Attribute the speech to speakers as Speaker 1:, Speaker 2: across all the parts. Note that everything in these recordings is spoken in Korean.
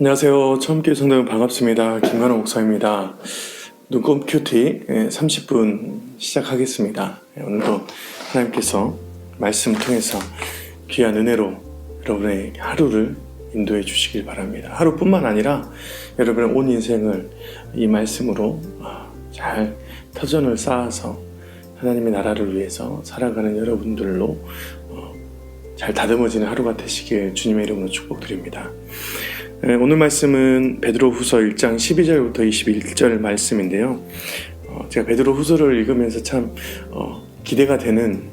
Speaker 1: 안녕하세요. 처음께 성도님 반갑습니다. 김관호 목사입니다. 눈곱 큐티 30분 시작하겠습니다. 오늘도 하나님께서 말씀 통해서 귀한 은혜로 여러분의 하루를 인도해 주시길 바랍니다. 하루뿐만 아니라 여러분의 온 인생을 이 말씀으로 잘 터전을 쌓아서 하나님의 나라를 위해서 살아가는 여러분들로 잘 다듬어지는 하루가 되시길 주님의 이름으로 축복드립니다. 오늘 말씀은 베드로후서 1장 12절부터 21절 말씀인데요. 제가 베드로후서를 읽으면서 참 기대가 되는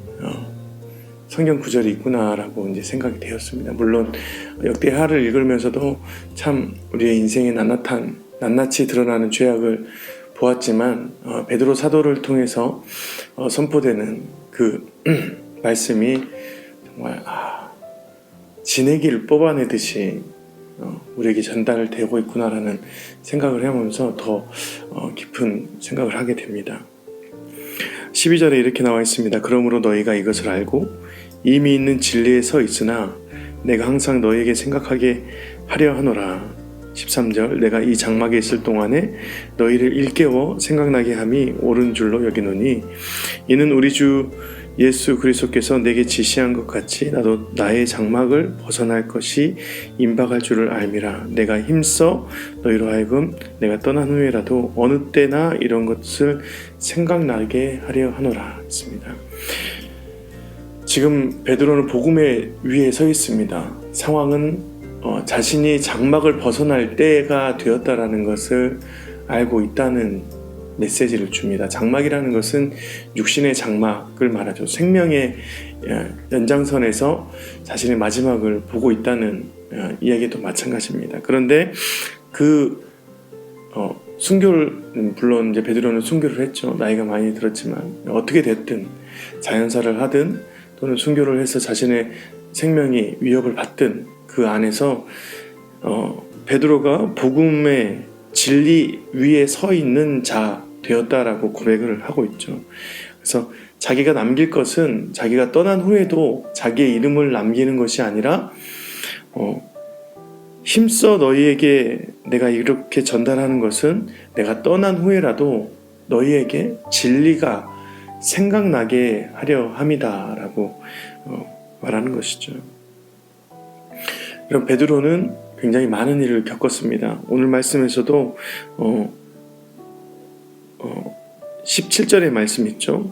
Speaker 1: 성경 구절이 있구나라고 이제 생각이 되었습니다. 물론 역대하를 읽으면서도 참 우리의 인생에 낱낱이 드러나는 죄악을 보았지만 베드로 사도를 통해서 선포되는 그 말씀이 정말 진액을 뽑아내듯이 우리에게 전달되고 있구나라는 생각을 해보면서 더 깊은 생각을 하게 됩니다. 12절에 이렇게 나와 있습니다. 그러므로 너희가 이것을 알고 이미 있는 진리에 서 있으나 내가 항상 너희에게 생각하게 하려 하노라. 13절 내가 이 장막에 있을 동안에 너희를 일깨워 생각나게 함이 옳은 줄로 여기노니 이는 우리 주 예수 그리스도께서 내게 지시한 것 같이 나도 나의 장막을 벗어날 것이 임박할 줄을 알미라. 내가 힘써 너희로 하여금 내가 떠난 후에라도 어느 때나 이런 것을 생각나게 하려 하노라 했습니다. 지금 베드로는 복음의 위에 서 있습니다. 상황은 자신이 장막을 벗어날 때가 되었다라는 것을 알고 있다는 메시지를 줍니다. 장막이라는 것은 육신의 장막을 말하죠. 생명의 연장선에서 자신의 마지막을 보고 있다는 이야기도 마찬가지입니다. 그런데 그 순교를 물론 이제 베드로는 순교를 했죠. 나이가 많이 들었지만 어떻게 됐든 자연사를 하든 또는 순교를 해서 자신의 생명이 위협을 받든 그 안에서 베드로가 복음의 진리 위에 서 있는 자 되었다라고 고백을 하고 있죠. 그래서 자기가 남길 것은 자기가 떠난 후에도 자기의 이름을 남기는 것이 아니라 힘써 너희에게 내가 이렇게 전달하는 것은 내가 떠난 후에라도 너희에게 진리가 생각나게 하려 함이다 라고 말하는 것이죠. 여러분, 베드로는 굉장히 많은 일을 겪었습니다. 오늘 말씀에서도 17절의 말씀 있죠.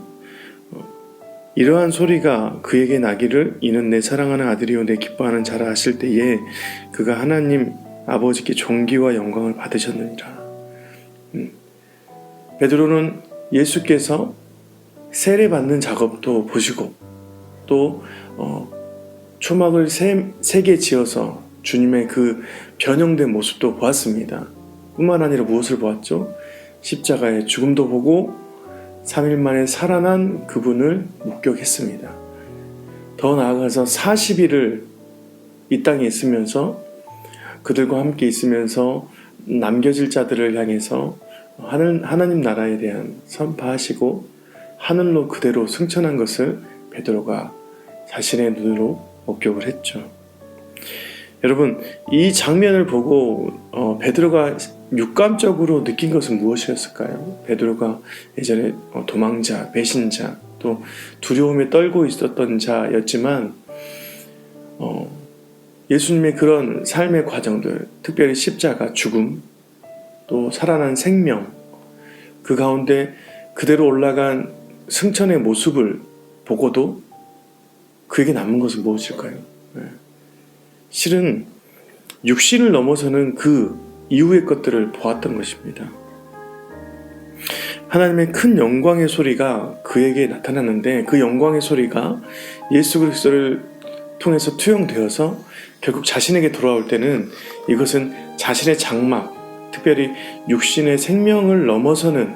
Speaker 1: 이러한 소리가 그에게 나기를 이는 내 사랑하는 아들이요 내 기뻐하는 자라 하실 때에 그가 하나님 아버지께 존귀와 영광을 받으셨느니라. 베드로는 예수께서 세례받는 작업도 보시고 또 초막을 세 개 지어서 주님의 그 변형된 모습도 보았습니다. 뿐만 아니라 무엇을 보았죠? 십자가의 죽음도 보고 3일 만에 살아난 그분을 목격했습니다. 더 나아가서 40일을 이 땅에 있으면서 그들과 함께 있으면서 남겨질 자들을 향해서 하나님 나라에 대한 선포하시고 하늘로 그대로 승천한 것을 베드로가 자신의 눈으로 목격을 했죠. 여러분, 이 장면을 보고 베드로가 육감적으로 느낀 것은 무엇이었을까요? 베드로가 예전에 도망자, 배신자, 또 두려움에 떨고 있었던 자였지만 예수님의 그런 삶의 과정들, 특별히 십자가, 죽음, 또 살아난 생명, 그 가운데 그대로 올라간 승천의 모습을 보고도 그에게 남은 것은 무엇일까요? 실은 육신을 넘어서는 그 이후의 것들을 보았던 것입니다. 하나님의 큰 영광의 소리가 그에게 나타났는데 그 영광의 소리가 예수 그리스도를 통해서 투영되어서 결국 자신에게 돌아올 때는 이것은 자신의 장막, 특별히 육신의 생명을 넘어서는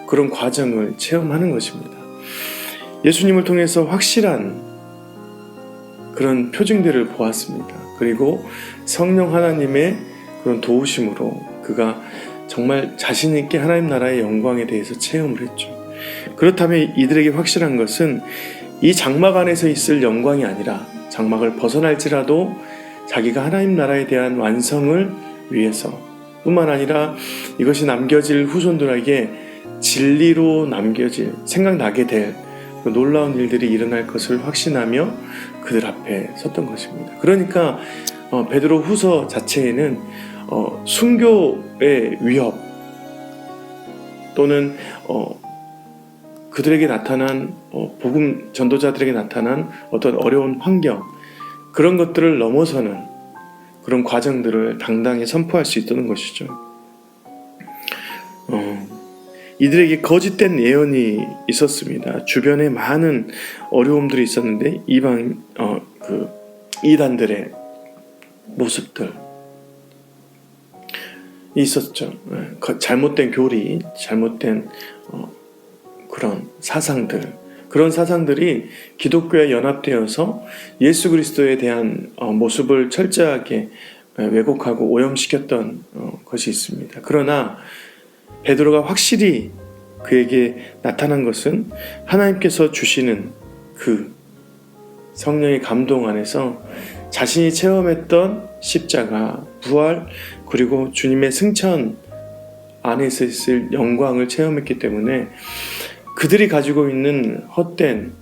Speaker 1: 그런 과정을 체험하는 것입니다. 예수님을 통해서 확실한 그런 표징들을 보았습니다. 그리고 성령 하나님의 그런 도우심으로 그가 정말 자신 있게 하나님 나라의 영광에 대해서 체험을 했죠. 그렇다면 이들에게 확실한 것은 이 장막 안에서 있을 영광이 아니라 장막을 벗어날지라도 자기가 하나님 나라에 대한 완성을 위해서 뿐만 아니라 이것이 남겨질 후손들에게 진리로 남겨질, 생각나게 될 그 놀라운 일들이 일어날 것을 확신하며 그들 앞에 섰던 것입니다. 그러니까 베드로 후서 자체에는 순교의 위협 또는 그들에게 나타난 복음 전도자들에게 나타난 어떤 어려운 환경, 그런 것들을 넘어서는 그런 과정들을 당당히 선포할 수 있다는 것이죠. 이들에게 거짓된 예언이 있었습니다. 주변에 많은 어려움들이 있었는데 이단들의 모습들 있었죠. 잘못된 교리, 잘못된 그런 사상들, 그런 사상들이 기독교에 연합되어서 예수 그리스도에 대한 모습을 철저하게 왜곡하고 오염시켰던 것이 있습니다. 그러나 베드로가 확실히 그에게 나타난 것은 하나님께서 주시는 그 성령의 감동 안에서 자신이 체험했던 십자가, 부활, 그리고 주님의 승천 안에서 있을 영광을 체험했기 때문에 그들이 가지고 있는 헛된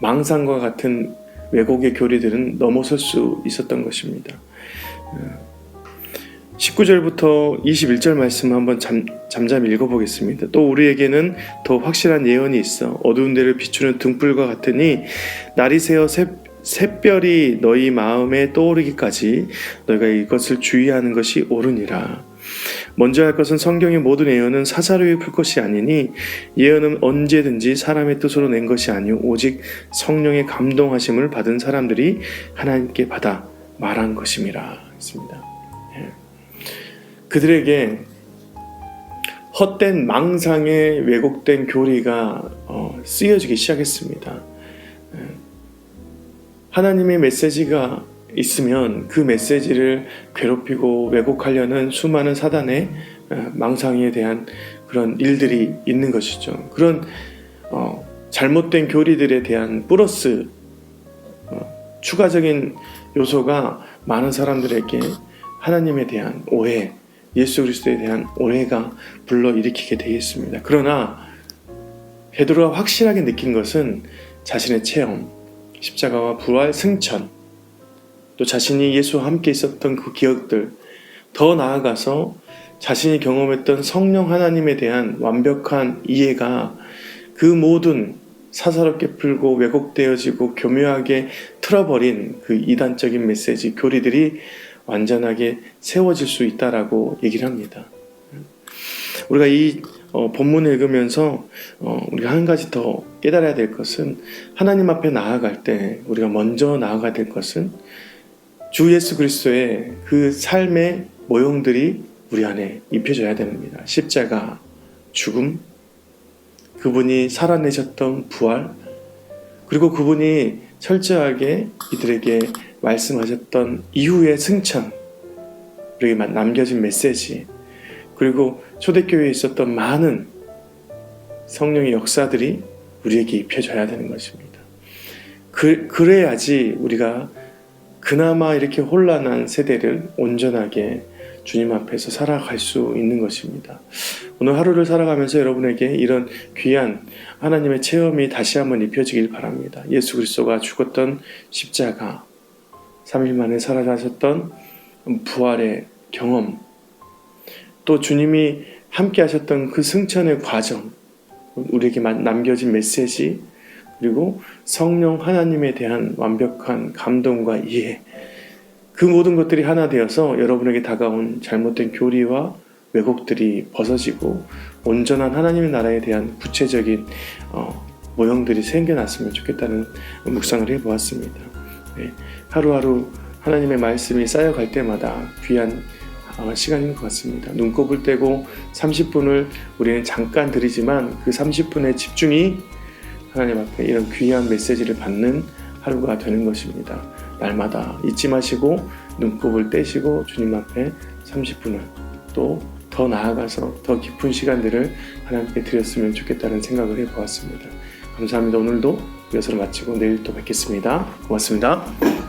Speaker 1: 망상과 같은 왜곡의 교리들은 넘어설 수 있었던 것입니다. 19절부터 21절 말씀 한번 잠잠히 읽어보겠습니다. 또 우리에게는 더 확실한 예언이 있어 어두운 데를 비추는 등불과 같으니 날이 새어 샛별이 너희 마음에 떠오르기까지 너희가 이것을 주의하는 것이 옳으니라. 먼저 할 것은 성경의 모든 예언은 사사로이 풀 것이 아니니 예언은 언제든지 사람의 뜻으로 낸 것이 아니오 오직 성령의 감동하심을 받은 사람들이 하나님께 받아 말한 것임이라 했습니다. 그들에게 헛된 망상의 왜곡된 교리가 쓰여지기 시작했습니다. 하나님의 메시지가 있으면 그 메시지를 괴롭히고 왜곡하려는 수많은 사단의 망상에 대한 그런 일들이 있는 것이죠. 그런 잘못된 교리들에 대한 플러스 추가적인 요소가 많은 사람들에게 하나님에 대한 오해, 예수 그리스도에 대한 오해가 불러일으키게 되겠습니다. 그러나 베드로가 확실하게 느낀 것은 자신의 체험, 십자가와 부활, 승천, 또 자신이 예수와 함께 있었던 그 기억들, 더 나아가서 자신이 경험했던 성령 하나님에 대한 완벽한 이해가 그 모든 사사롭게 풀고 왜곡되어지고 교묘하게 틀어버린 그 이단적인 메시지, 교리들이 완전하게 세워질 수 있다라고 얘기를 합니다. 우리가 이 본문을 읽으면서 우리가 한 가지 더 깨달아야 될 것은 하나님 앞에 나아갈 때 우리가 먼저 나아가야 될 것은 주 예수 그리스도의 그 삶의 모형들이 우리 안에 입혀져야 됩니다. 십자가, 죽음, 그분이 살아내셨던 부활, 그리고 그분이 철저하게 이들에게 말씀하셨던 이후의 승천, 우리에게 남겨진 메시지, 그리고 초대교회에 있었던 많은 성령의 역사들이 우리에게 입혀져야 되는 것입니다. 그래야지 우리가 그나마 이렇게 혼란한 세대를 온전하게 주님 앞에서 살아갈 수 있는 것입니다. 오늘 하루를 살아가면서 여러분에게 이런 귀한 하나님의 체험이 다시 한번 입혀지길 바랍니다. 예수 그리스도가 죽었던 십자가, 3일 만에 살아나셨던 부활의 경험, 또 주님이 함께 하셨던 그 승천의 과정, 우리에게 남겨진 메시지, 그리고 성령 하나님에 대한 완벽한 감동과 이해, 그 모든 것들이 하나 되어서 여러분에게 다가온 잘못된 교리와 왜곡들이 벗어지고 온전한 하나님의 나라에 대한 구체적인 모형들이 생겨났으면 좋겠다는 묵상을 해보았습니다. 하루하루 하나님의 말씀이 쌓여갈 때마다 귀한 시간인 것 같습니다. 눈곱을 떼고 30분을 우리는 잠깐 드리지만 그 30분의 집중이 하나님 앞에 이런 귀한 메시지를 받는 하루가 되는 것입니다. 날마다 잊지 마시고 눈곱을 떼시고 주님 앞에 30분을 또 더 나아가서 더 깊은 시간들을 하나님께 드렸으면 좋겠다는 생각을 해보았습니다. 감사합니다. 오늘도 이것으로 마치고 내일 또 뵙겠습니다. 고맙습니다.